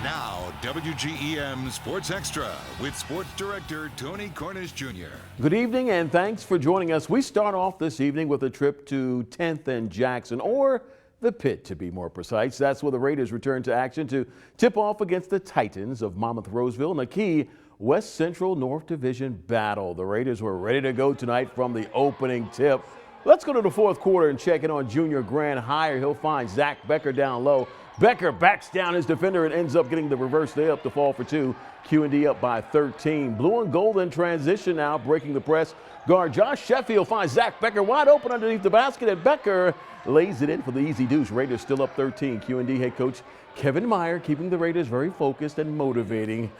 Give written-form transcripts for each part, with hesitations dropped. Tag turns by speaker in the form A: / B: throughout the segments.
A: Now, WGEM Sports Extra with Sports Director Tony Cornish Jr.
B: Good evening and thanks for joining us. We start off this evening with a trip to 10th and Jackson, or the Pit to be more precise. That's where the Raiders return to action to tip off against the Titans of Monmouth-Roseville in a key West Central North Division battle. The Raiders were ready to go tonight from the opening tip. Let's go to the fourth quarter and check in on junior Grant Hire. He'll find Zach Becker down low. Becker backs down his defender and ends up getting the reverse layup to fall for two. Q&D up by 13. Blue and gold in transition now, breaking the press. Guard Josh Sheffield finds Zach Becker wide open underneath the basket, and Becker lays it in for the easy deuce. Raiders still up 13. Q&D head coach Kevin Meyer keeping the Raiders very focused and motivated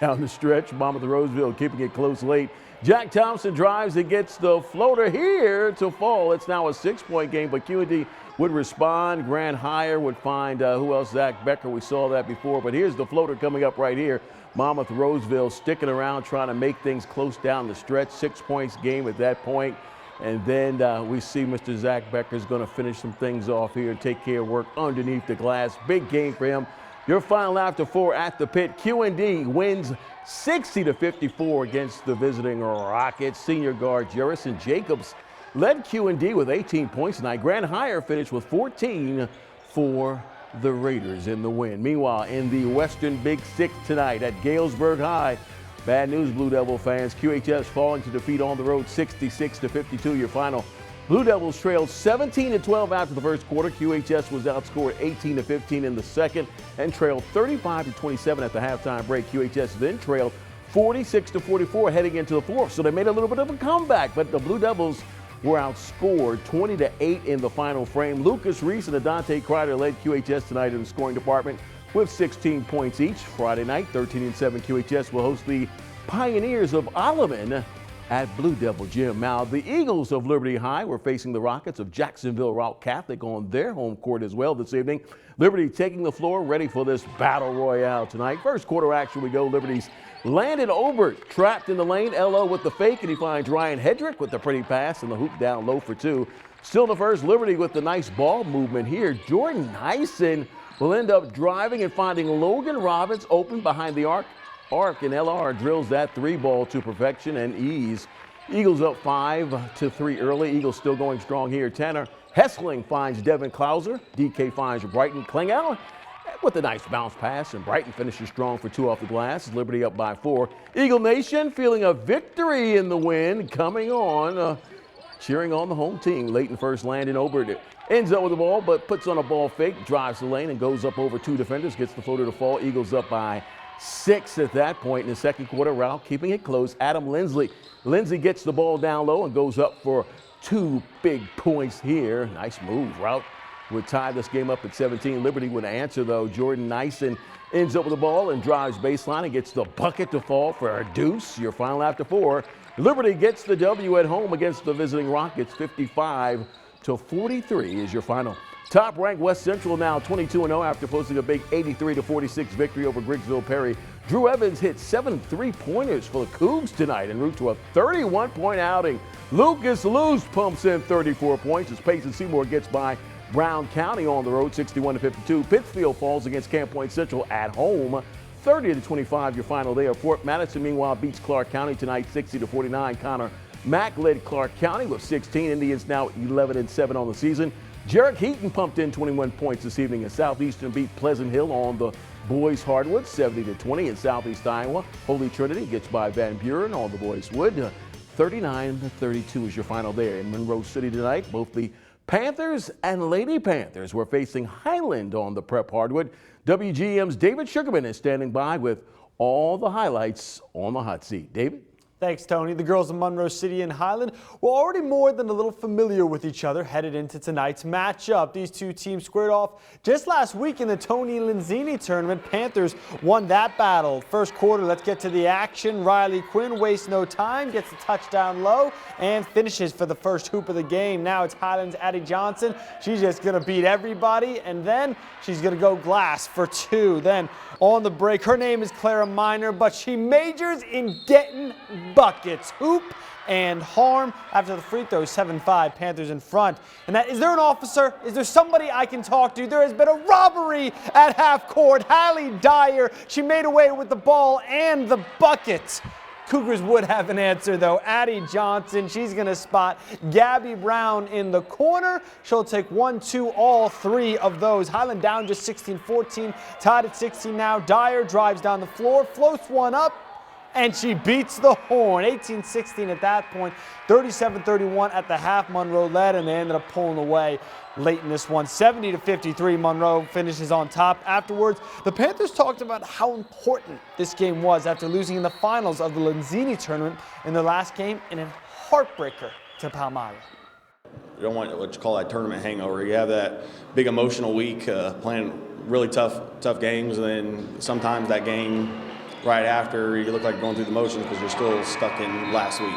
B: down the stretch. Monmouth-Roseville keeping it close late. Jack Thompson drives and gets the floater here to fall. It's now a 6-point game, but Q&D would respond. Grant Hire would find, who else? Zach Becker. We saw that before, but here's the floater coming up right here. Monmouth-Roseville sticking around, trying to make things close down the stretch. 6 points game at that point. And then we see Mr. Zach Becker's going to finish some things off here and take care of work underneath the glass. Big game for him. Your final after 4 at the Pit. Q&D wins 60-54 against the visiting Rockets. Senior guard Jerrison Jacobs led Q&D with 18 points tonight. Grant Hire finished with 14 for the Raiders in the win. Meanwhile, in the Western Big Six tonight at Galesburg High, bad news, Blue Devil fans. QHS falling to defeat on the road 66-52. Your final. Blue Devils trailed 17-12 after the first quarter. QHS was outscored 18-15 in the second and trailed 35-27 at the halftime break. QHS then trailed 46-44 heading into the fourth. So they made a little bit of a comeback, but the Blue Devils were outscored 20-8 in the final frame. Lucas Reese and Adante Kreider led QHS tonight in the scoring department with 16 points each. Friday night, 13-7 QHS will host the Pioneers of Alleman at Blue Devil Gym. Now, the Eagles of Liberty High were facing the Rockets of Jacksonville Route Catholic on their home court as well this evening. Liberty taking the floor, ready for this battle royale tonight. First quarter action we go. Liberty's Landon Obert trapped in the lane. LO with the fake, and he finds Ryan Hedrick with the pretty pass and the hoop down low for two. Still the first, Liberty with the nice ball movement here. Jordan Hyson will end up driving and finding Logan Robbins open behind the arc, and LR drills that three ball to perfection and ease. Eagles up 5-3 early. Eagles still going strong here. Tanner Hessling finds Devin Klauser. DK finds Brighton Klingel with a nice bounce pass, and Brighton finishes strong for two off the glass. Liberty up by 4. Eagle Nation feeling a victory in the win coming on, cheering on the home team. Late in first, Landon Obert ends up with the ball, but puts on a ball fake, drives the lane, and goes up over two defenders, gets the floater to fall. Eagles up by 6 at that point in the second quarter. Ralph keeping it close. Adam Lindsley. Lindsley gets the ball down low and goes up for 2 big points here. Nice move. Ralph would tie this game up at 17. Liberty would answer, though. Jordan Nyson ends up with the ball and drives baseline and gets the bucket to fall for a deuce. Your final after 4. Liberty gets the W at home against the visiting Rockets. 55-43 is your final. Top-ranked West Central now 22-0 after posting a big 83-46 victory over GRIGGSVILLE-PERRY. Drew Evans hit 7 3-pointers for the Cougs tonight en route to a 31-point outing. Lucas Luce pumps in 34 points as Payson-Seymour gets by Brown County on the road 61-52. Pittsfield falls against Camp Point Central at home 30-25 your final there. Fort Madison meanwhile beats Clark County tonight 60-49. Connor Mack led Clark County with 16. Indians now 11-7 on the season. Jarek Heaton pumped in 21 points this evening as Southeastern beat Pleasant Hill on the boys' hardwood 70-20 in Southeast Iowa. Holy Trinity gets by Van Buren on the boys' wood 39-32 is your final there. In Monroe City tonight, both the Panthers and Lady Panthers were facing Highland on the prep hardwood. WGM's David Sugarman is standing by with all the highlights on the hot seat. David?
C: Thanks, Tony. The girls of Monroe City and Highland were already more than a little familiar with each other headed into tonight's matchup. These two teams squared off just last week in the Tony Lanzini tournament. Panthers won that battle. First quarter, let's get to the action. Riley Quinn wastes no time, gets the touchdown low, and finishes for the first hoop of the game. Now it's Highland's Addie Johnson. She's just going to beat everybody, and then she's going to go glass for 2. Then on the break, her name is Clara Miner, but she majors in getting buckets. Hoop and harm. After the free throw, 7-5, Panthers in front. And is there an officer? Is there somebody I can talk to? There has been a robbery at half court. Hallie Dyer, she made away with the ball and the bucket. Cougars would have an answer, though. Addie Johnson, she's going to spot Gabby Brown in the corner. She'll take 1, 2, all 3 of those. Highland down just 16-14, tied at 16 now. Dyer drives down the floor, floats one up, and she beats the horn. 18-16 at that point, 37-31 at the half. Monroe led, and they ended up pulling away late in this one. 70-53, Monroe finishes on top. Afterwards, the Panthers talked about how important this game was after losing in the finals of the Lenzini tournament in their last game in a heartbreaker to Palmyra.
D: You don't want what you call that tournament hangover. You have that big emotional week playing really tough games, and then sometimes that game right after you look like going through the motions because you're still stuck in last week.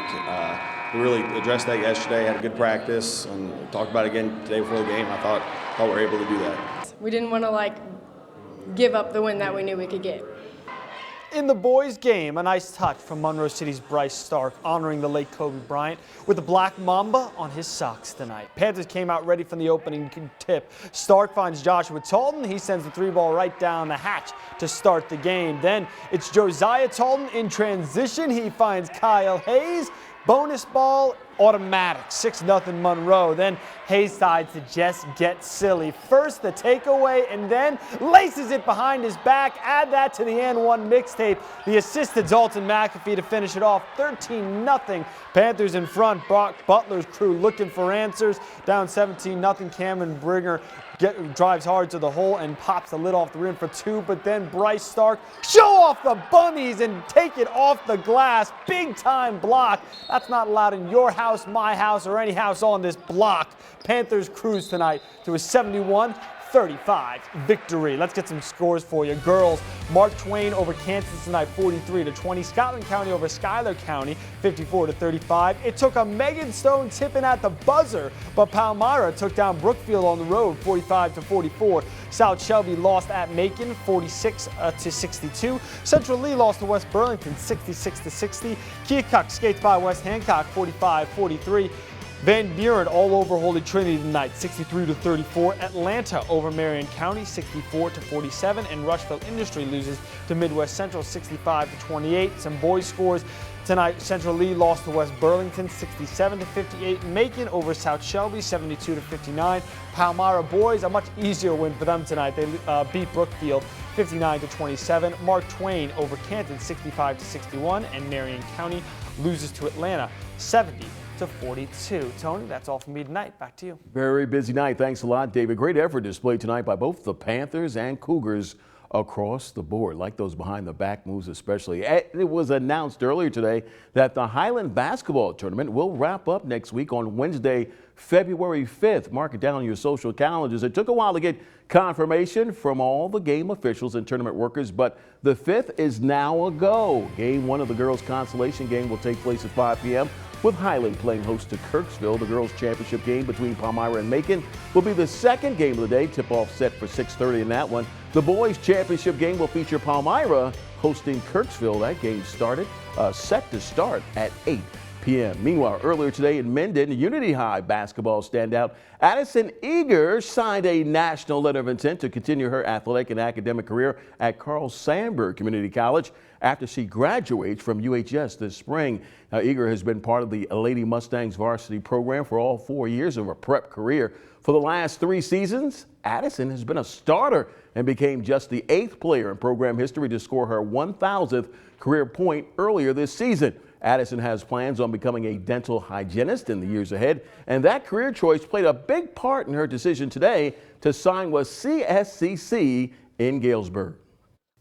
D: We really addressed that yesterday, had a good practice, and talked about it again today before the game. I thought we were able to do that.
E: We didn't want to give up the win that we knew we could get.
C: In the boys' game, a nice touch from Monroe City's Bryce Stark, honoring the late Kobe Bryant with the black mamba on his socks tonight. Panthers came out ready from the opening tip. Stark finds Joshua Talton. He sends the 3-ball right down the hatch to start the game. Then it's Josiah Talton in transition. He finds Kyle Hayes. Bonus ball, automatic, 6-0 Monroe. Then Hayes decides to just get silly. First the takeaway, and then laces it behind his back. Add that to the N1 mixtape. The assist to Dalton McAfee to finish it off. 13-0. Panthers in front. Brock Butler's crew looking for answers. Down 17-0. Cameron Bringer drives hard to the hole and pops the lid off the rim for 2, but then Bryce Stark show off the bunnies and take it off the glass. Big time block. That's not allowed in your house, my house, or any house on this block. Panthers cruise tonight to a 71-35 victory. Let's get some scores for you. Girls, Mark Twain over Kansas tonight, 43-20. Scotland County over Schuyler County, 54-35. It took a Megan Stone tipping at the buzzer, but Palmyra took down Brookfield on the road, 45-44. South Shelby lost at Macon, 46-62. Central Lee lost to West Burlington, 66-60. KEOKUK skates by West Hancock, 45-43. Van Buren all over Holy Trinity tonight, 63-34. Atlanta over Marion County, 64-47. And Rushville-Industry loses to Midwest Central, 65-28. Some boys scores tonight. Central Lee lost to West Burlington, 67-58. Macon over South Shelby, 72-59. Palmyra boys, a much easier win for them tonight. They beat Brookfield, 59-27. Mark Twain over Canton, 65-61. And Marion County loses to Atlanta, 70-42. Tony, that's all from me tonight. Back to you.
B: Very busy night. Thanks a lot, David. Great effort displayed tonight by both the Panthers and Cougars across the board. Like those behind the back moves especially. It was announced earlier today that the Highland basketball tournament will wrap up next week on Wednesday, February 5th. Mark it down on your social calendars. It took a while to get confirmation from all the game officials and tournament workers, but the 5th is now a go. Game 1 of the girls' consolation game will take place at 5 p.m. with Highland playing host to Kirksville. The girls' championship game between Palmyra and Macon will be the second game of the day. Tip-off set for 6:30 in that one. The boys' championship game will feature Palmyra hosting Kirksville. That game set to start at 8 p.m. Meanwhile, earlier today in Mendon, Unity High basketball standout Addison Eager signed a national letter of intent to continue her athletic and academic career at Carl Sandburg Community College after she graduates from UHS this spring. Now, Eager has been part of the Lady Mustangs varsity program for all 4 years of her prep career. For the last 3 seasons, Addison has been a starter and became just the 8th player in program history to score her 1,000th career point earlier this season. Addison has plans on becoming a dental hygienist in the years ahead, and that career choice played a big part in her decision today to sign with CSCC in Galesburg.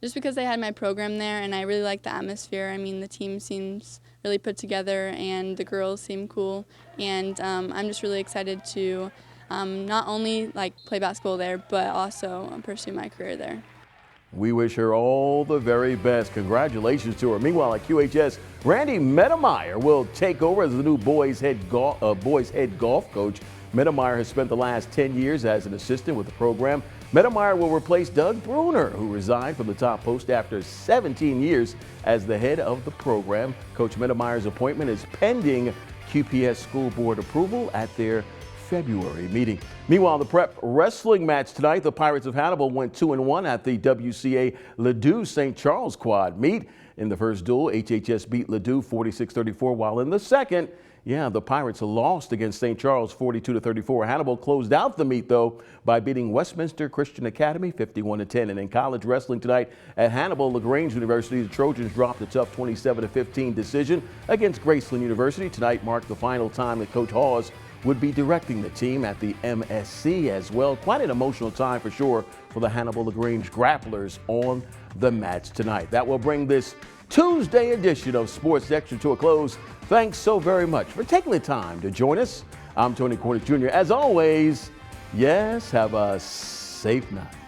F: Just because they had my program there and I really like the atmosphere. I mean, the team seems really put together and the girls seem cool, and I'm just really excited to not only play basketball there, but also pursue my career there.
B: We wish her all the very best. Congratulations to her. Meanwhile, at QHS, Randy Medemeyer will take over as the new boys head golf coach. Medemeyer has spent the last 10 years as an assistant with the program. Medemeyer will replace Doug Bruner, who resigned from the top post after 17 years as the head of the program. Coach Medemeyer's appointment is pending QPS school board approval at their February meeting. Meanwhile, the prep wrestling match tonight, the Pirates of Hannibal went 2-1 at the WCA Ladue St. Charles quad meet. In the first duel, HHS beat Ladue 46-34, while in the second, the Pirates lost against St. Charles 42-34. Hannibal closed out the meet, though, by beating Westminster Christian Academy 51-10. And in college wrestling tonight at Hannibal LaGrange University, the Trojans dropped a tough 27-15 decision against Graceland University. Tonight marked the final time that Coach Hawes would be directing the team at the MSC as well. Quite an emotional time for sure for the Hannibal LaGrange Grapplers on the mats tonight. That will bring this Tuesday edition of Sports Extra to a close. Thanks so very much for taking the time to join us. I'm Tony Cornish Jr. As always, yes, have a safe night.